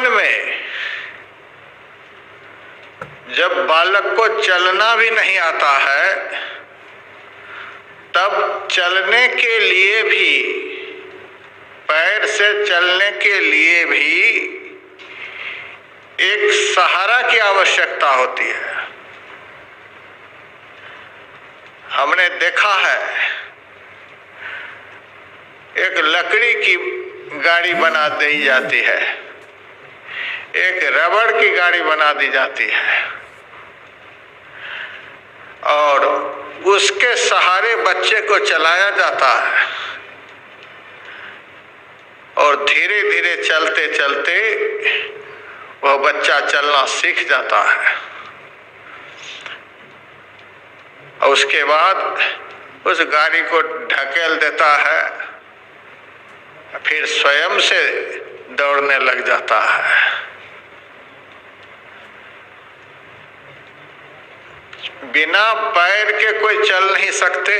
बचपन में जब बालक को चलना भी नहीं आता है, तब चलने के लिए भी, पैर से चलने के लिए भी एक सहारा की आवश्यकता होती है। हमने देखा है एक लकड़ी की गाड़ी बना दी जाती है, एक रबड़ की गाड़ी बना दी जाती है और उसके सहारे बच्चे को चलाया जाता है और धीरे धीरे चलते चलते वह बच्चा चलना सीख जाता है और उसके बाद उस गाड़ी को ढकेल देता है, फिर स्वयं से दौड़ने लग जाता है। बिना पैर के कोई चल नहीं सकते,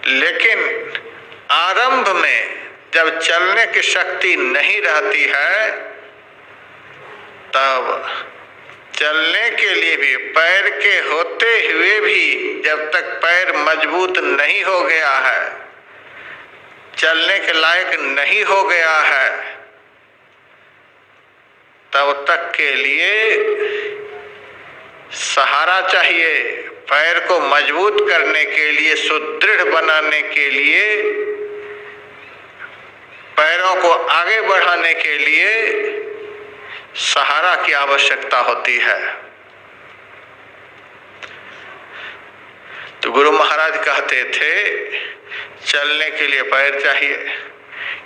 लेकिन आरंभ में जब चलने की शक्ति नहीं रहती है, तब चलने के लिए भी पैर के होते हुए भी जब तक पैर मजबूत नहीं हो गया है, चलने के लायक नहीं हो गया है, तब तक के लिए सहारा चाहिए। पैर को मजबूत करने के लिए, सुदृढ़ बनाने के लिए, पैरों को आगे बढ़ाने के लिए सहारा की आवश्यकता होती है। तो गुरु महाराज कहते थे चलने के लिए पैर चाहिए।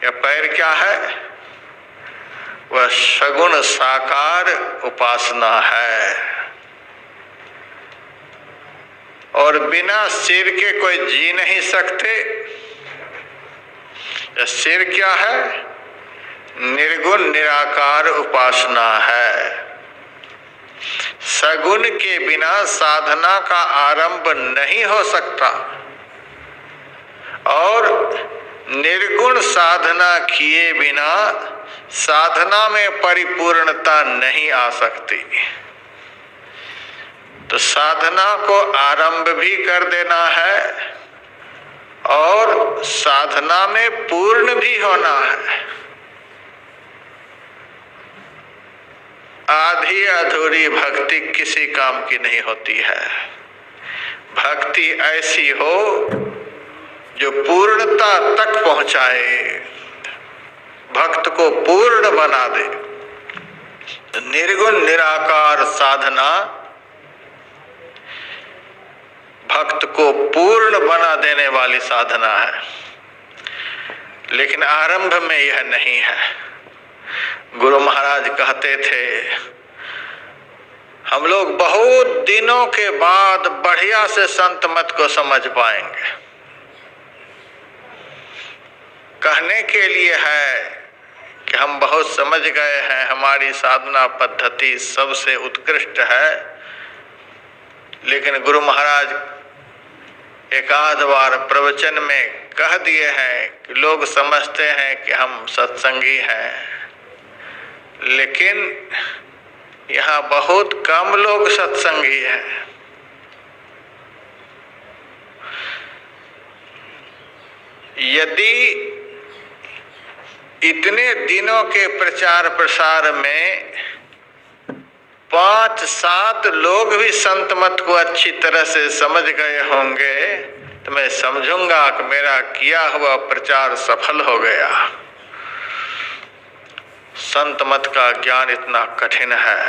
यह पैर क्या है? वह सगुण साकार उपासना है और बिना सिर के कोई जी नहीं सकते। सिर क्या है? निर्गुण निराकार उपासना है। सगुण के बिना साधना का आरंभ नहीं हो सकता और निर्गुण साधना किए बिना साधना में परिपूर्णता नहीं आ सकती। तो साधना को आरंभ भी कर देना है और साधना में पूर्ण भी होना है। आधी अधूरी भक्ति किसी काम की नहीं होती है। भक्ति ऐसी हो जो पूर्णता तक पहुंचाए, भक्त को पूर्ण बना दे। निर्गुण निराकार साधना भक्त को पूर्ण बना देने वाली साधना है, लेकिन आरंभ में यह नहीं है। गुरु महाराज कहते थे हम लोग बहुत दिनों के बाद बढ़िया से संत मत को समझ पाएंगे। कहने के लिए है कि हम बहुत समझ गए हैं, हमारी साधना पद्धति सबसे उत्कृष्ट है, लेकिन गुरु महाराज एक आध बार प्रवचन में कह दिए हैं कि लोग समझते हैं कि हम सत्संगी हैं, लेकिन यहाँ बहुत कम लोग सत्संगी हैं। यदि इतने दिनों के प्रचार प्रसार में 5-7 लोग भी संत मत को अच्छी तरह से समझ गए होंगे तो मैं समझूंगा कि मेरा किया हुआ प्रचार सफल हो गया। संत मत का ज्ञान इतना कठिन है।